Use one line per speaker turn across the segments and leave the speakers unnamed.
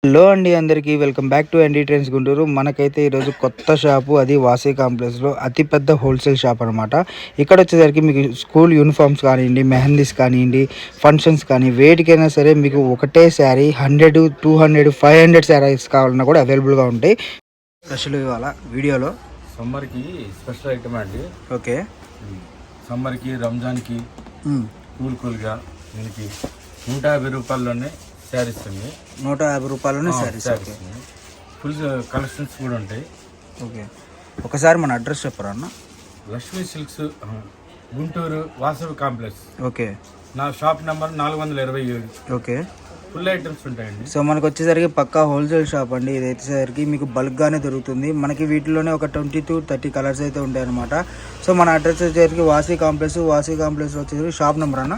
Hello అండి, అందరికీ welcome back to ND trends Guntur. మనకైతే ఈరోజు కొత్త షాపు, అది వాసవి కాంప్లెక్స్లో అతిపెద్ద హోల్సేల్ షాప్ అనమాట. ఇక్కడ వచ్చేసరికి మీకు స్కూల్ యూనిఫామ్స్ కానివ్వండి, మెహందీస్ కానివ్వండి, ఫంక్షన్స్ కానీ వేటికైనా సరే మీకు ఒకటే శారీ 100, 200, 500 శారీస్ కావాలన్నా కూడా అవైలబుల్గా ఉంటాయి. స్పెషల్ ఇవాళ వీడియోలో
సమ్మర్కి స్పెషల్ ఐటమ్ అండి.
ఓకే,
సమ్మర్కి రంజాన్కి కూల్గా మనకి 150 రూపాయల్లోనే శారీస్ అండి.
150 రూపాయలనే శారీస్.
ఫుల్ కలెక్షన్స్ కూడా ఉంటాయి.
ఓకే, ఒకసారి మన అడ్రస్ చెప్పరా అన్న?
Lakshmi silks, Guntur, Vasavi complex.
Okay,
నా shop number 427.
Okay,
full items ఉంటాయండి.
సో మనకు వచ్చేసరికి పక్కా హోల్సేల్ షాప్ అండి. ఇది వచ్చేసరికి మీకు బల్క్గానే దొరుకుతుంది. మనకి వీటిలోనే ఒక 20 to 30 కలర్స్ అయితే ఉంటాయి అనమాట. సో మన అడ్రస్ వచ్చేసరికి వాసవి కాంప్లెక్స్ వచ్చేసరికి షాప్ నెంబర్ అన్న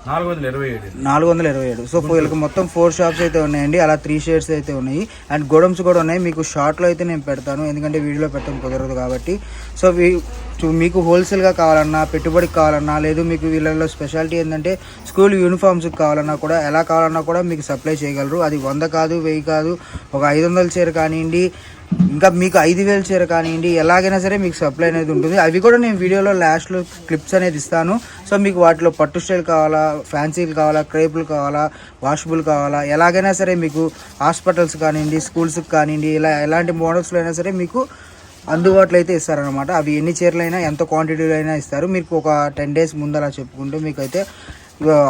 427. సో వీళ్ళకి మొత్తం 4 షాప్స్ అయితే ఉన్నాయండి. అలా 3 షేడ్స్ అయితే ఉన్నాయి. అండ్ గోడమ్స్ కూడా ఉన్నాయి. మీకు షార్ట్లో అయితే నేను పెడతాను, ఎందుకంటే వీడియోలో పెట్టడం కుదరదు కాబట్టి. సో మీకు హోల్సేల్గా కావాలన్నా, పెట్టుబడికి కావాలన్నా, లేదు మీకు వీళ్ళలో స్పెషాలిటీ ఏంటంటే స్కూల్ యూనిఫామ్స్కి కావాలన్నా కూడా, ఎలా కావాలన్నా కూడా మీకు సప్లై చేయగలరు. అది 100 కాదు, 1000 కాదు, ఒక 500 చీర కానివ్వండి, ఇంకా మీకు 5000 చీర కానివ్వండి, ఎలాగైనా సరే మీకు సప్లై అనేది ఉంటుంది. అవి కూడా నేను వీడియోలో లాస్ట్లో క్లిప్స్ అనేది ఇస్తాను. సో మీకు వాటిలో పట్టు స్టైల్ కావాలా, ఫ్యాన్సీలు కావాలా, క్రేపులు కావాలా, వాషబుల్ కావాలా, ఎలాగైనా సరే మీకు హాస్పిటల్స్ కానివ్వండి, స్కూల్స్కి కానివ్వండి, ఇలా ఎలాంటి మోడల్స్లో అయినా సరే మీకు అందుబాటులో అయితే ఇస్తారనమాట. అవి ఎన్ని చీరలైనా, ఎంత క్వాంటిటీలో అయినా ఇస్తారు. మీకు ఒక 10 days ముందు అలా చెప్పుకుంటూ మీకు అయితే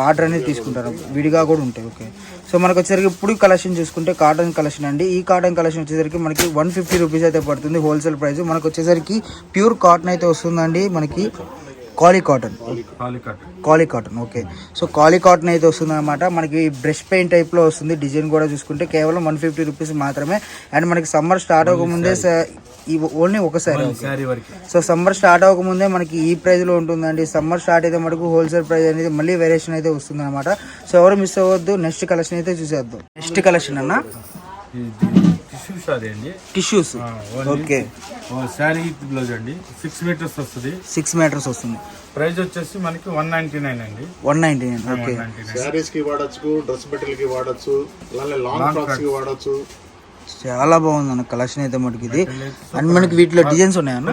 ఆర్డర్ అనేది తీసుకుంటారు. విడిగా కూడా ఉంటాయి. ఓకే, సో మనకు వచ్చేసరికి ఇప్పుడు కలెక్షన్ చూసుకుంటే కాటన్ కలెక్షన్ అండి. ఈ కాటన్ కలెక్షన్ వచ్చేసరికి మనకి 150 రూపీస్ అయితే పడుతుంది హోల్సేల్ ప్రైస్. మనకు వచ్చేసరికి ప్యూర్ కాటన్ అయితే వస్తుందండి. మనకి కాలీ కాటన్. ఓకే, సో కాలీ కాటన్ అయితే వస్తుంది అనమాట. మనకి బ్రష్ పెయింట్ టైప్లో వస్తుంది. డిజైన్ కూడా చూసుకుంటే కేవలం 150 రూపీస్ మాత్రమే. అండ్ మనకి సమ్మర్ స్టార్ట్ అవ్వకముందే ఓన్లీ ఒకసారి. సో సమ్మర్ స్టార్ట్ అవ్వకముందే మనకి ఈ ప్రైస్లో ఉంటుందండి. సమ్మర్ స్టార్ట్ అయితే మనకు హోల్సేల్ ప్రైస్ అనేది మళ్ళీ వేరియేషన్ అయితే వస్తుంది అనమాట. సో ఎవరు మిస్ అవ్వద్దు. నెక్స్ట్ కలెక్షన్ అయితే చూసేద్దాం. నెక్స్ట్ కలెక్షన్ అన్న టిష్యూస్. ఓకే,
శారీ బ్లౌజ్ అండి. 6 మీటర్స్ వస్తుంది.
6 మీటర్స్ వస్తుంది.
ప్రైస్ వచ్చేసి మనకి 199 అండి.
199. ఓకే,
శారీస్ కి వాడచ్చు, డ్రెస్ మెటీరియల్ కి వాడచ్చు, అలానే లాంగ్ ఫ్రాక్స్ కి వాడచ్చు.
చాలా బాగుంది అన్న కలెక్షన్ అయితే మనకి ఇది. అండ్ మనకి వీటిలో డిజైన్స్ ఉన్నాయన్న.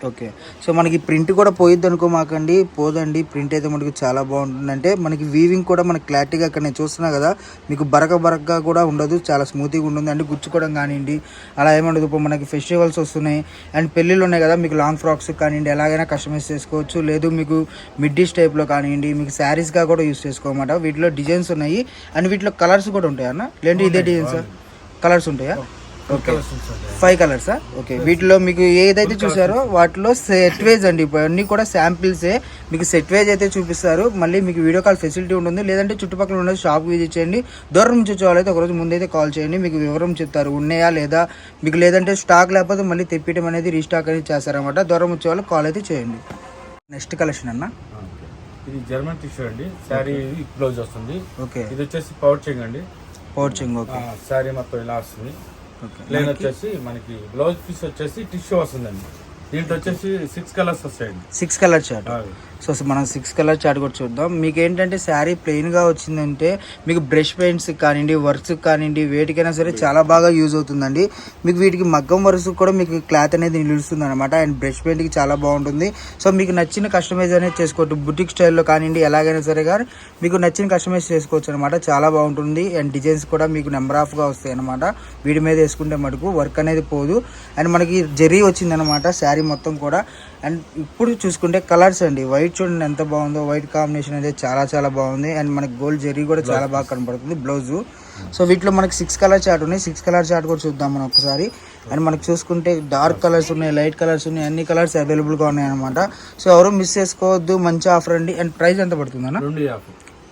ఓకే, సో మనకి ప్రింట్ కూడా పోయిద్ది అనుకో మాకండి, పోదండి. ప్రింట్ అయితే మనకి చాలా బాగుంటుంది. అంటే మనకి వీవింగ్ కూడా మనకి క్లారిటీగా ఇక్కడ నేను చూస్తున్నా కదా, మీకు బరకగా కూడా ఉండదు, చాలా స్మూత్గా ఉంటుంది. అంటే గుచ్చుకోవడం కానివ్వండి అలా ఏమండదు. ఇప్పుడు మనకి ఫెస్టివల్స్ వస్తున్నాయి అండ్ పెళ్ళిళ్ళు ఉన్నాయి కదా, మీకు లాంగ్ ఫ్రాక్స్ కానివ్వండి ఎలాగైనా కస్టమైజ్ చేసుకోవచ్చు. లేదు మీకు మిడ్డీస్ టైప్లో కానివ్వండి, మీకు శారీస్గా కూడా యూస్ చేసుకోమాట. వీటిలో డిజైన్స్ ఉన్నాయి అండ్ వీటిలో కలర్స్ కూడా ఉంటాయి అన్న. లేదంటే ఇదే డిజైన్స్ కలర్స్ ఉంటాయా? ఓకే, 5 కలర్సా? ఓకే, వీటిలో మీకు ఏదైతే చూసారో వాటిలో సెట్ వేజ్ అండి. ఇప్పుడు అన్నీ కూడా శాంపిల్సే. మీకు సెట్ వేజ్ అయితే చూపిస్తారు. మళ్ళీ మీకు వీడియో కాల్ ఫెసిలిటీ ఉంటుంది. లేదంటే చుట్టుపక్కల ఉన్న షాప్ విజిట్ చేయండి. దూరం నుంచి వచ్చేవాళ్ళైతే ఒకరోజు ముందైతే కాల్ చేయండి. మీకు వివరం చెప్తారు ఉన్నాయా లేదా, మీకు లేదంటే స్టాక్ లేకపోతే మళ్ళీ తెప్పియడం అనేది రీస్టాక్ అనేది చేస్తారనమాట. దూరం వచ్చేవాళ్ళు కాల్ అయితే చేయండి. నెక్స్ట్ కలెక్షన్ అన్న,
ఇది జర్మన్ టిష్యూ అండి. శారీ బ్లౌజ్ వస్తుంది.
ఓకే,
ఇది వచ్చేసి పౌచింగ్ అండి.
పౌచింగ్. ఓకే,
శారీ మొత్తం ఇలా వస్తుంది. ప్లేన్ వచ్చేసి మనకి బ్లౌజ్ పీస్ వచ్చేసి టిష్యూ వస్తుందండి. దీంట్లో వచ్చేసి 6 కలర్స్ వస్తాయండి. 6 కలర్ చార్ట్. సో మనం 6 కలర్ చార్ట్ కూడా చూద్దాం. మీకు ఏంటంటే శారీ ప్లెయిన్గా వచ్చిందంటే మీకు బ్రష్ పెయింట్స్ కానివ్వండి, వర్క్స్ కానివ్వండి, వేటికైనా సరే చాలా బాగా యూజ్ అవుతుందండి. మీకు వీటికి మగ్గం వర్క్స్ కూడా మీకు క్లాత్ అనేది నిలుస్తుంది అనమాట. అండ్ బ్రష్ పెయింట్కి చాలా బాగుంటుంది. సో మీకు నచ్చిన కస్టమైజ్ అనేది చేసుకోవచ్చు. బుటిక్ స్టైల్లో కానివ్వండి ఎలాగైనా సరే కానీ మీకు నచ్చిన కస్టమైజ్ చేసుకోవచ్చు అనమాట. చాలా బాగుంటుంది. అండ్ డిజైన్స్ కూడా మీకు నెంబర్ ఆఫ్గా వస్తాయి అనమాట. వీటి మీద వేసుకుంటే మటుకు వర్క్ అనేది పోదు. అండ్ మనకి జరీ వచ్చిందనమాట శారీ మొత్తం కూడా. అండ్ ఇప్పుడు చూసుకుంటే కలర్స్ అండి. వైట్ చూడండి ఎంత బాగుందో. వైట్ కాంబినేషన్ అయితే చాలా బాగుంది. అండ్ మనకి గోల్డ్ జరీ కూడా చాలా బాగా కనపడుతుంది బ్లౌజు. సో వీటిలో మనకి 6 కలర్ చార్ట్ ఉన్నాయి. 6 కలర్ చార్ట్ కూడా చూద్దాం మనం ఒకసారి. అండ్ మనకి చూసుకుంటే డార్క్ కలర్స్ ఉన్నాయి, లైట్ కలర్స్ ఉన్నాయి, అన్ని కలర్స్ అవైలబుల్గా ఉన్నాయి అనమాట. సో ఎవరు మిస్ చేసుకోవద్దు. మంచి ఆఫర్ అండి. అండ్ ప్రైస్ ఎంత పడుతుంది అన్న?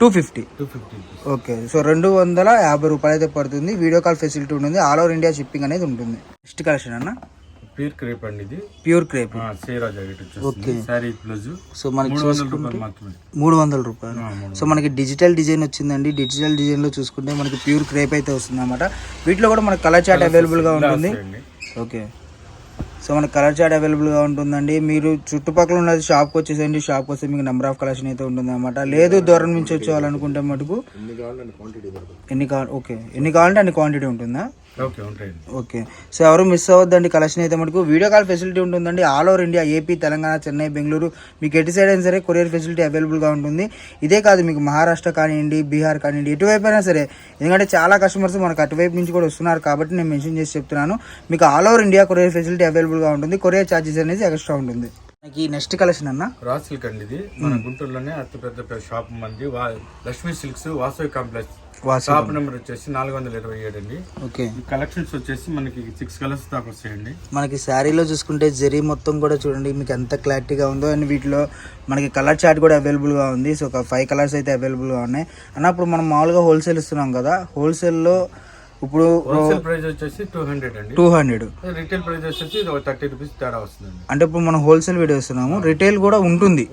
250. ఓకే, సో 250 రూపాయలు అయితే పడుతుంది. వీడియో కాల్ ఫెసిలిటీ ఉంటుంది. ఆల్ ఓవర్ ఇండియా షిప్పింగ్ అనేది ఉంటుంది. నెక్స్ట్ కలెక్షన్ అన్న ప్యూర్ క్రేప్ అండి. ఇది
pure crepe.
Okay, sari blouse.
So మనకి 300 రూపాయలు. సో మనకి డిజిటల్ డిజైన్ వచ్చిందండి. డిజిటల్ డిజైన్ లో చూసుకుంటే మనకి ప్యూర్ క్రేప్ అయితే వస్తుంది అనమాట. వీటిలో కూడా మనకి కలర్ చార్ట్ అవైలబుల్ గా ఉంటుంది. ఓకే, సో మన కలర్ చార్ట్ అవైలబుల్గా ఉంటుందండి. మీరు చుట్టుపక్కల ఉన్నది షాప్కి వచ్చేసేయండి. షాప్కి వస్తే మీకు నెంబర్ ఆఫ్ కలెక్షన్ అయితే ఉంటుంది అనమాట. లేదు దూరం నుంచి వచ్చేవాలనుకుంటే మటుకు ఎన్ని కావాలంటే అన్ని క్వాంటిటీ ఉంటుందా? ఓకే. సో ఎవరు మిస్ అవ్వద్దండి. కలెక్షన్ అయితే మటుకు వీడియో కాల్ ఫెసిలిటీ ఉంటుందండి. All over India, AP, Telangana, Chennai, Bengaluru, మీకు ఎటు సైడ్ అయినా సరే కొరియర్ ఫెసిలిటీ అవైలబుల్గా ఉంటుంది. ఇదే కాదు, మీకు మహారాష్ట్ర కానివ్వండి, బీహార్ కానివ్వండి, ఎటువైపు అయినా సరే. ఎందుకంటే చాలా కస్టమర్స్ మనకు అటువైపు నుంచి కూడా వస్తున్నారు కాబట్టి నేను మెన్షన్ చేసి చెప్తున్నాను. మీకు all over India courier facility అవైలబుల్గా ఉంటుంది. కొరియర్ ఛార్జెస్ అనేది ఎక్స్ట్రా ఉంటుంది. మనకి నెక్స్ట్ కలెక్షన్ అన్న
రా సిల్క్ అండి. ఇది మన గుంటూరులోనే అతి పెద్ద షాప్ మంది Lakshmi silks Vasavi complex. Shop number వచ్చేసి 427 అండి.
ఓకే.
కలెక్షన్స్ వచ్చేసి మనకి 6 కలర్స్ దాకా వస్తాయండి.
మనకి శారీలో చూసుకుంటే జరీ మొత్తం కూడా చూడండి మీకు ఎంత క్లారిటీగా ఉందో. అండ్ వీటిలో మనకి కలర్ చార్ట్ కూడా అవైలబుల్గా ఉంది. సో ఒక 5 కలర్స్ అయితే అవైలబుల్గా ఉన్నాయి. అన్నప్పుడు మనం మామూలుగా హోల్సేల్ ఇస్తున్నాం కదా, హోల్సేల్లో ఇప్పుడు
హోల్సేల్ ప్రైస్ వచ్చేసి 200 అండి.
200.
రిటైల్ ప్రైస్ వచ్చేసి 30 రూపీస్ తేడా వస్తుంది.
అంటే ఇప్పుడు మనం హోల్సేల్ వీడియో ఇస్తున్నాము, రిటైల్ కూడా ఉంటుందండి.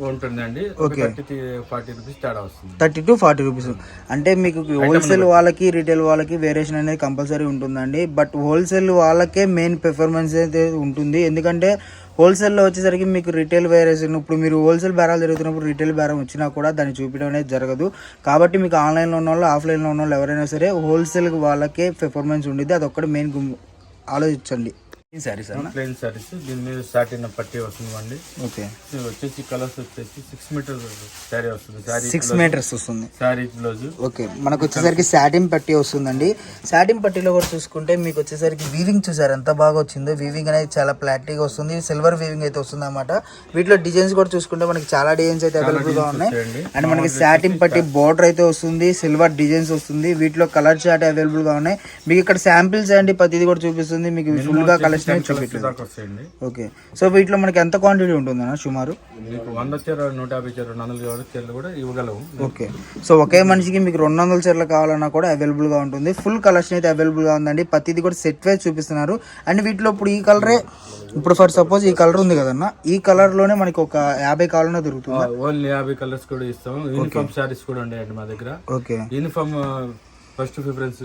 ఓకే. 30-40 రూపీస్ తేడా వస్తుంది.
30 to 40 రూపీస్. అంటే మీకు హోల్సేల్ వాళ్ళకి రిటైల్ వాళ్ళకి వేరియేషన్ అనేది కంపల్సరీ ఉంటుందండి. బట్ హోల్సేల్ వాళ్ళకే మెయిన్ పెర్ఫార్మెన్స్ అయితే ఉంటుంది. ఎందుకంటే హోల్సేల్లో వచ్చేసరికి మీకు రిటైల్ వేరియేషన్, ఇప్పుడు మీరు హోల్సేల్ బేరాలు జరుగుతున్నప్పుడు రిటైల్ బేరం వచ్చినా కూడా దాన్ని చూపించడం అనేది జరగదు. కాబట్టి మీకు ఆన్లైన్లో ఉన్న వాళ్ళు, ఆఫ్లైన్లో ఉన్న వాళ్ళు ఎవరైనా సరే హోల్సేల్ వాళ్ళకే పెర్ఫార్మెన్స్ ఉండిద్ది. అది ఒక్కటి మెయిన్ ఆలోచించండి. సారీస్ అన్న
ప్లెయిన్ సారీస్, దీని మీద సాటిన్ పట్టి వస్తుందండి.
ఓకే.
వచ్చేసి కలర్స్ వచ్చేసి 6 మీటర్ సారీ వస్తుంది.
6 మీటర్స్ వస్తుంది
సారీ బ్లౌజ్.
ఓకే. మనకు వచ్చేసరికి సాటిన్ పట్టి వస్తుందండి. సాటిన్ పట్టీలో కూడా చూసుకుంటే మీకు వచ్చేసరికి వీవింగ్ చూసారు ఎంత బాగా వచ్చిందో. వీవింగ్ అనేది చాలా ప్లాట్గా వస్తుంది. సిల్వర్ వీవింగ్ అయితే వస్తుంది అన్నమాట. వీటిలో డిజైన్స్ కూడా చూసుకుంటే మనకి చాలా డిజైన్స్ అయితే అవైలబుల్ గా ఉన్నాయి. అండ్ మనకి సాటిన్ పట్టి బోర్డర్ అయితే వస్తుంది, సిల్వర్ డిజైన్స్ వస్తుంది. వీటిలో కలర్ చార్ట్ అవైలబుల్ గా ఉన్నాయి. మీకు ఇక్కడ శాంపిల్స్ అండి ప్రతిది కూడా చూపిస్తుంది. మీకు ఫుల్ గా కలెక్షన్ ఓకే. సో వీటిలో మనకి ఎంత క్వాంటిటీ ఉంటుందన్న సుమారు?
100 చీర, 150 చీర, 200 చీరలు కూడా ఇవ్వగలవు.
ఓకే. సో ఒకే మనిషికి మీకు 200 చీరలు కావాలన్నా కూడా అవైలబుల్ గా ఉంటుంది. ఫుల్ కలెక్షన్ అయితే అవైలబుల్ గా ఉందండి. ప్రతిది కూడా సెట్ వైజ్ చూపిస్తున్నారు. అండ్ వీటిలో ఇప్పుడు ఈ కలరే, ఇప్పుడు ఫర్ సపోజ్ ఈ కలర్ ఉంది కదన్న, ఈ కలర్ లోనే మనకి ఒక 50 కావాలన్నా దొరుకుతుంది.
ఓన్లీ 50 కలర్స్ కూడా ఇస్తాం. యూనిఫామ్ సారీస్ కూడా ఉన్నాయండి మా దగ్గర.
Okay.
Uniform first preference,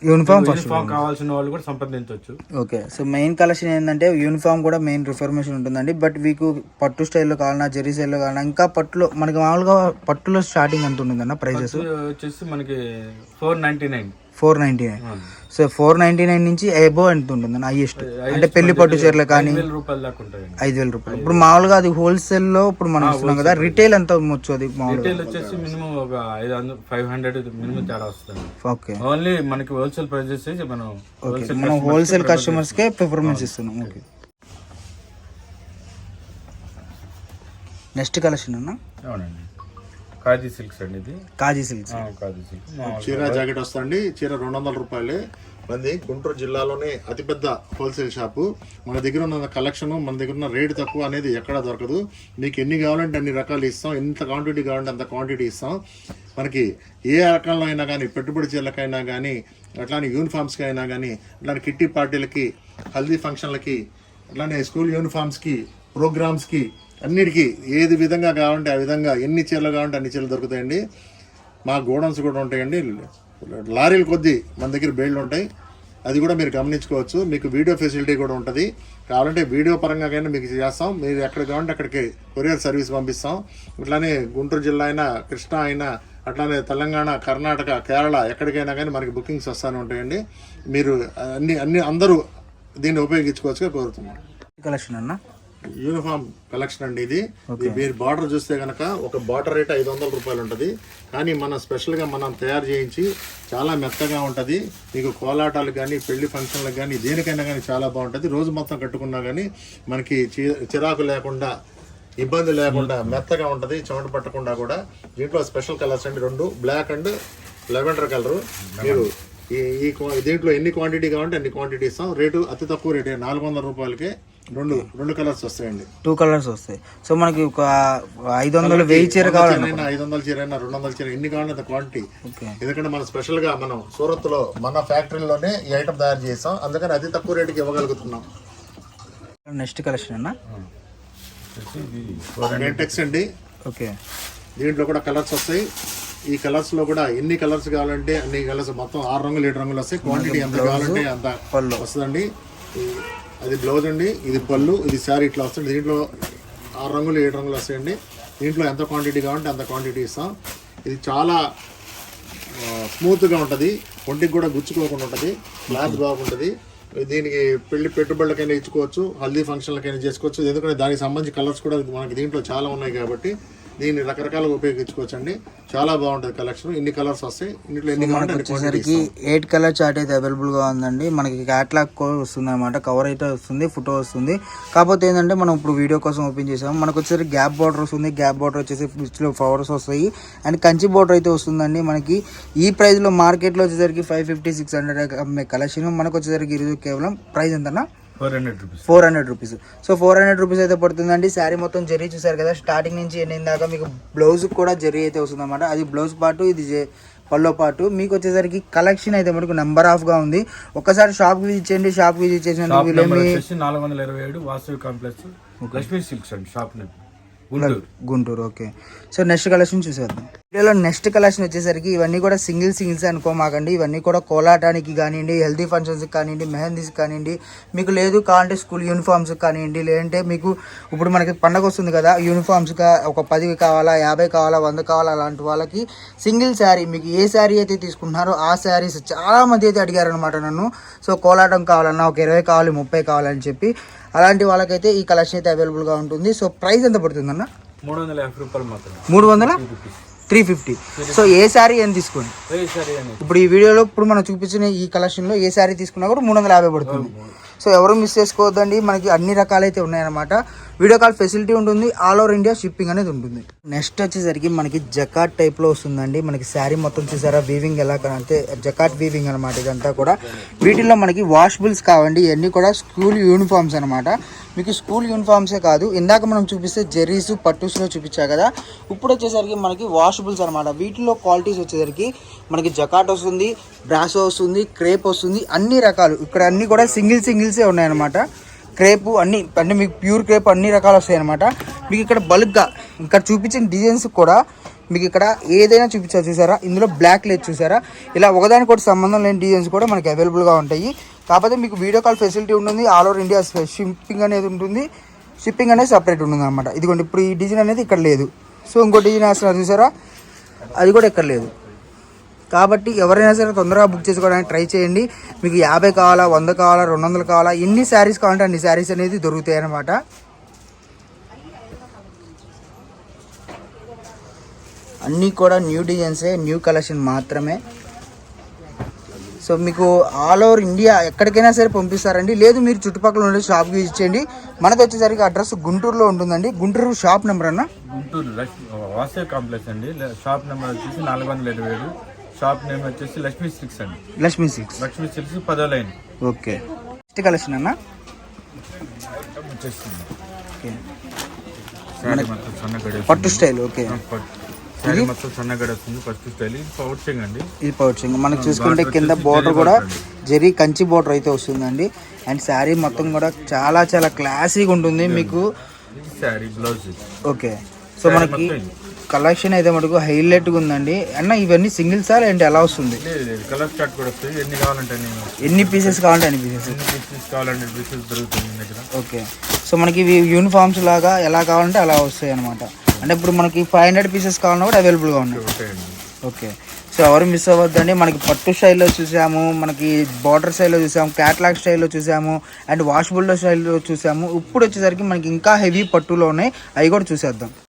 uniform
కావాల్సిన వాళ్ళు కూడా సంప్రదించవచ్చు.
ఓకే. సో మెయిన్ కలెక్షన్ ఏంటంటే యూనిఫామ్ కూడా మెయిన్ రిఫర్మేషన్ ఉంటుందండి. బట్ మీకు పట్టు స్టైల్లో కావాలన్నా, జెరీ స్టైల్లో కావాలన్నా, ఇంకా పట్టులో మనకి మామూలుగా పట్టులో స్టార్టింగ్ ఎంత ఉంటుందన్న ప్రైజెస్?
వచ్చేసి మనకి 499.
499. సో 499 నుంచి ఎబో ఎంత ఉంటుందన్న హైయెస్ట్? అంటే పెళ్లి పట్టు చీరలు కానీ
5,000 రూపాయల దాకా ఉంటాయి.
5,000 రూపాయలు. ఇప్పుడు మామూలుగా అది హోల్సేల్ లో ఇప్పుడు మనం ఇస్తున్నాం కదా, రిటైల్ ఎంత అమ్మొచ్చు? అది
రిటైల్ వచ్చేసి మినిమం ఒక 500 మినిమం తేడా వస్తుంది.
ఓకే.
ఓన్లీ మనకి హోల్సేల్ ప్రైజెస్ మనం
హోల్సేల్ కస్టమర్స్ కే ప్రిఫరెన్స్ ఇస్తున్నాం. ఓకే. నెక్స్ట్ కలెక్షన్ అన్న?
అవునండి, కాజీ సిల్క్స్ అండి. ఇది
కాజీ సిల్క్స్.
కాజీ సిల్క్స్
చీర జాకెట్ వస్తుంది. చీర 200 రూపాయలే. మంది గుంటూరు జిల్లాలోనే అతిపెద్ద హోల్సేల్ షాపు. మన దగ్గర ఉన్న కలెక్షన్, మన దగ్గర ఉన్న రేటు తక్కువ అనేది ఎక్కడా దొరకదు. మీకు ఎన్ని కావాలంటే అన్ని రకాలు ఇస్తాం, ఎంత క్వాంటిటీ కావాలంటే అంత క్వాంటిటీ ఇస్తాం. మనకి ఏ రకంలో అయినా కానీ, పెట్టుబడి చీరలకైనా కానీ, అట్లానే యూనిఫామ్స్కి అయినా కానీ, అట్లానే కిట్టి పార్టీలకి, హల్దీ ఫంక్షన్లకి, అట్లానే స్కూల్ యూనిఫామ్స్కి, ప్రోగ్రామ్స్కి, అన్నిటికీ ఏది విధంగా కావాలంటే ఆ విధంగా, ఎన్ని చీరలు కావాలంటే అన్ని చీరలు దొరుకుతాయండి. మా గోడౌన్స్ కూడా ఉంటాయండి. లారీల కొద్దీ మన దగ్గర బేళ్ళు ఉంటాయి. అది కూడా మీరు గమనించుకోవచ్చు. మీకు వీడియో ఫెసిలిటీ కూడా ఉంటుంది. కావాలంటే వీడియో పరంగా కానీ మీకు చేస్తాం. మీరు ఎక్కడ కావాలంటే అక్కడికి కొరియర్ సర్వీస్ పంపిస్తాం. ఇట్లానే గుంటూరు జిల్లా అయినా, కృష్ణా అయినా, అట్లానే తెలంగాణ, కర్ణాటక, కేరళ ఎక్కడికైనా కానీ మనకి బుకింగ్స్ వస్తూనే ఉంటాయండి. మీరు అందరూ దీన్ని ఉపయోగించుకోవచ్చుగా కోరుతున్నాం.
కలెక్షన్ అన్న
యూనిఫామ్ కలెక్షన్ అండి. ఇది మీరు బార్డర్ చూస్తే కనుక ఒక బార్డర్ రేట్ 500 రూపాయలు ఉంటుంది. కానీ మనం స్పెషల్గా మనం తయారు చేయించి చాలా మెత్తగా ఉంటుంది. మీకు కోలాటాలు కానీ, పెళ్లి ఫంక్షన్లకు కానీ, దేనికైనా కానీ చాలా బాగుంటుంది. రోజు మొత్తం కట్టుకున్నా కానీ మనకి చిరాకు లేకుండా, ఇబ్బంది లేకుండా మెత్తగా ఉంటుంది, చెమట పట్టకుండా కూడా. దీంట్లో స్పెషల్ కలర్స్ అండి 2, బ్లాక్ అండ్ లెవెండర్ కలరు. మీరు ఈ దీంట్లో ఎన్ని క్వాంటిటీ కావాలంటే అన్ని క్వాంటిటీ ఇస్తాం. రేటు అతి తక్కువ రేటే, 400 రూపాయలకే రెండు కలర్స్ వస్తాయండి.
2 కలర్స్ వస్తాయి. సో మనకి ఒక 500 1000 చీర కావాలన్నా,
500 చీర అయినా, 200 చీర, ఎన్ని కావాలంటే క్వాంటిటీ. ఎందుకంటే మనం స్పెషల్ గా మనం సూరత్ లో మన ఫ్యాక్టరీలోనే ఈ ఐటమ్ తయారు చేస్తాం. అందుకని అతి తక్కువ రేటుకి ఇవ్వగలుగుతున్నాం.
నెక్స్ట్ కలెక్షన్ అన్న
టెక్స్ అండి.
ఓకే.
దీంట్లో కూడా కలర్స్ వస్తాయి. ఈ కలర్స్ లో కూడా ఎన్ని కలర్స్ కావాలంటే అన్ని కలర్స్, మొత్తం 6 రంగులు 7 రంగులు వస్తాయి. క్వాంటిటీ ఎంత కావాలంటే అంత వస్తుందండి. అది బ్లౌజ్ అండి, ఇది పళ్ళు, ఇది శారీ ఇట్లా వస్తుంది. దీంట్లో 6 రంగులు 7 రంగులు వస్తాయండి. దీంట్లో ఎంత క్వాంటిటీ కావాలంటే అంత క్వాంటిటీ ఇస్తాం. ఇది చాలా స్మూత్గా ఉంటుంది, ఒంటికి కూడా గుచ్చుకోకుండా ఉంటుంది, క్లాత్ బాగుంటుంది. దీనికి పెళ్లి పెట్టుబడులకైనా ఇచ్చుకోవచ్చు, హల్దీ ఫంక్షన్లకైనా చేసుకోవచ్చు. ఎందుకంటే దానికి సంబంధించి కలర్స్ కూడా మనకి దీంట్లో చాలా ఉన్నాయి కాబట్టి దీన్ని రకరకాలుగా ఉపయోగించుకోవచ్చు అండి. చాలా బాగుంటుంది కలెక్షన్. ఇన్ని కలర్స్ వస్తాయి. ఇంట్లో ఎన్ని
మనకి వచ్చేసరికి 8 కలర్ చార్ట్ అయితే అవైలబుల్గా ఉందండి. మనకి క్యాట్లాగ్ వస్తుంది అనమాట, కవర్ అయితే వస్తుంది, ఫోటో వస్తుంది. కాకపోతే ఏంటంటే మనం ఇప్పుడు వీడియో కోసం ఓపెన్ చేసాము. మనకు వచ్చేసరికి గ్యాప్ బార్డర్ వస్తుంది. గ్యాప్ బార్డర్ వచ్చేసి లో ఫ్లవర్స్ వస్తాయి అండ్ కంచి బార్డర్ అయితే వస్తుందండి. మనకి ఈ ప్రైస్లో మార్కెట్లో వచ్చేసరికి 550-600 అమ్మే కలెక్షన్ మనకు వచ్చేసరికి ఈరోజు కేవలం ప్రైస్ ఎంతన్నా 400 రూపీస్. సో 400 రూపీస్ అయితే పడుతుందండి. శారీ మొత్తం జరీ చూసారు కదా, స్టార్టింగ్ నుంచి ఎండింగ్ దాకా మీకు బ్లౌజ్ కూడా జరీ అయితే వస్తుంది అనమాట. అది బ్లౌజ్ పార్ట్, ఇది పల్లో పాటు. మీకు వచ్చేసరికి కలెక్షన్ అయితే మనకు నెంబర్ ఆఫ్ గా ఉంది. ఒక్కసారి షాప్ విజిట్ చేయండి. షాప్ విజిట్ చేసిన
427 వాసవి కాంప్లెక్స్ లక్ష్మీ సిల్క్స్ అండి, shop name
Guntur. Okay, so next collection చూసేద్దాం. వీడియోలో నెక్స్ట్ కలెక్షన్ వచ్చేసరికి ఇవన్నీ కూడా సింగిల్స్ అనుకోమాకండి. ఇవన్నీ కూడా కోలాటానికి కానివ్వండి, హెల్తీ ఫంక్షన్స్కి కానివ్వండి, మెహందీస్కి కానివ్వండి, మీకు లేదు కావాలంటే స్కూల్ యూనిఫామ్స్కి కానివ్వండి, లేదంటే మీకు ఇప్పుడు మనకి పండగ వస్తుంది కదా, యూనిఫామ్స్గా ఒక 10 కావాలా, 50 కావాలా, 100 కావాలా, అలాంటి వాళ్ళకి సింగిల్ శారీ, మీకు ఏ శారీ అయితే తీసుకుంటున్నారో ఆ శారీస్ చాలా మంది అయితే అడిగారు అనమాట నన్ను. సో కోలాటం కావాలన్నా ఒక 20 కావాలి, 30 కావాలని చెప్పి అలాంటి వాళ్ళకైతే ఈ కలెక్షన్ అయితే అవైలబుల్గా ఉంటుంది. సో ప్రైస్ ఎంత పడుతుందన్న?
350 రూపాయలు మాత్రం.
350. సో ఏ శారీ అని తీసుకోండి. ఇప్పుడు ఈ వీడియోలో ఇప్పుడు మనం చూపించిన ఈ కలెక్షన్లో ఏ శారీ తీసుకున్నా కూడా 350 పడుతుంది. సో ఎవరు మిస్ చేసుకోవద్దండి. మనకి అన్ని రకాలైతే ఉన్నాయన్నమాట. వీడియో కాల్ ఫెసిలిటీ ఉంటుంది, ఆల్ ఓవర్ ఇండియా షిప్పింగ్ అనేది ఉంటుంది. నెక్స్ట్ వచ్చేసరికి మనకి జకాట్ టైప్లో వస్తుందండి. మనకి శారీ మొత్తం చూసారా వీవింగ్ ఎలా అంటే జకాట్ వీవింగ్ అనమాట. ఇదంతా కూడా వీటిల్లో మనకి వాషబుల్స్ కావండి. ఇవన్నీ కూడా స్కూల్ యూనిఫామ్స్ అనమాట. మీకు స్కూల్ యూనిఫామ్సే కాదు, ఇందాక మనం చూపిస్తే జెర్రీస్ పట్టుస్లో చూపించా కదా, ఇప్పుడు వచ్చేసరికి మనకి వాషబుల్స్ అనమాట. వీటిలో క్వాలిటీస్ వచ్చేసరికి మనకి జకాట్ వస్తుంది, బ్రాసో వస్తుంది, క్రేప్ వస్తుంది, అన్ని రకాలు. ఇక్కడ అన్ని కూడా సింగిల్సే ఉన్నాయన్నమాట. క్రేపు అన్ని అంటే మీకు ప్యూర్ క్రేప్ అన్ని రకాలు వస్తాయి అనమాట. మీకు ఇక్కడ బల్క్గా ఇక్కడ చూపించిన డిజైన్స్ కూడా మీకు ఇక్కడ ఏదైనా చూపించారు చూసారా. ఇందులో బ్లాక్ లేదు చూసారా. ఇలా ఒకదానికొకటి సంబంధం లేని డిజైన్స్ కూడా మనకి అవైలబుల్గా ఉంటాయి. కాకపోతే మీకు వీడియో కాల్ ఫెసిలిటీ ఉంటుంది, ఆల్ ఓవర్ ఇండియా షిప్పింగ్ అనేది ఉంటుంది. షిప్పింగ్ అనేది సపరేట్ ఉంటుంది అనమాట. ఇదిగోండి ఇప్పుడు ఈ డిజైన్ అనేది ఇక్కడ లేదు. సో ఇంకో డిజైన్ వేస్తున్నారు చూసారా, అది కూడా ఇక్కడ లేదు. కాబట్టి ఎవరైనా సరే తొందరగా బుక్ చేసుకోవడానికి ట్రై చేయండి. మీకు 50 కావాలా, 100 కావాలా, 200 కావాలా, ఎన్ని శారీస్ కావాలంటే అన్ని శారీస్ అనేది దొరుకుతాయి అన్నమాట. అన్నీ కూడా న్యూ డిజైన్సే, న్యూ కలెక్షన్ మాత్రమే. సో మీకు ఆల్ ఓవర్ ఇండియా ఎక్కడికైనా సరే పంపిస్తారండి. లేదు మీరు చుట్టుపక్కల ఉండే షాప్కి విజిట్ చేయండి. మనది వచ్చేసరికి అడ్రస్ గుంటూరులో ఉంటుందండి. గుంటూరు షాప్ నెంబర్ అన్న
గుంటూరు వాసవి కాంప్లెక్స్ అండి. షాప్ నెంబర్ వచ్చేసి 427. షాప్ నేమ్ వచ్చేసి లక్ష్మీ సిల్క్స్ అండి. లక్ష్మీ సిల్క్స్ 10వ లైన్.
ఓకే, నెక్స్ట్ కలెక్షన్ అన్న పట్టు స్టైల్. ఓకే,
శారీ మొత్తం సన్నగడ వస్తుంది. ఫస్ట్ స్టైల్ ఇది పౌచింగ్ అండి.
ఇది పౌచింగ్ మనకు చూసుకుంటే కింద బోర్డర్ కూడా జరీ కంచి బోర్డర్ అయితే వస్తుందండి. అండ్ శారీ మొత్తం కూడా చాలా క్లాసీగా ఉంటుంది మీకు.
శారీ బ్లౌజ్.
ఓకే, సో మనకి కలెక్షన్ అయితే మటుకు హైలైట్గా ఉందండి. అన్న ఇవన్నీ సింగిల్ సార్ ఏంటి ఎలా వస్తుంది?
కలర్ చార్ట్ కూడా వస్తుంది. ఎన్ని కావాలంటే
ఎన్ని పీసెస్ కావాలంటే అన్ని పీసెస్
దొరుకుతుంది.
ఓకే, సో మనకి ఇవి యూనిఫామ్స్ లాగా ఎలా కావాలంటే అలా వస్తాయి అనమాట. అంటే ఇప్పుడు మనకి 500 పీసెస్ కావాలన్నా కూడా అవైలబుల్గా ఉన్నాయి. ఓకే, సో ఎవరు మిస్ అవ్వద్దండి. మనకి పట్టు స్టైల్లో చూసాము, మనకి బార్డర్ స్టైల్లో చూసాము, క్యాట్లాగ్ స్టైల్లో చూసాము, అండ్ వాషబుల్ స్టైల్లో చూసాము. ఇప్పుడు వచ్చేసరికి మనకి ఇంకా హెవీ పట్టులో ఉన్నాయి, అవి కూడా చూసేద్దాం.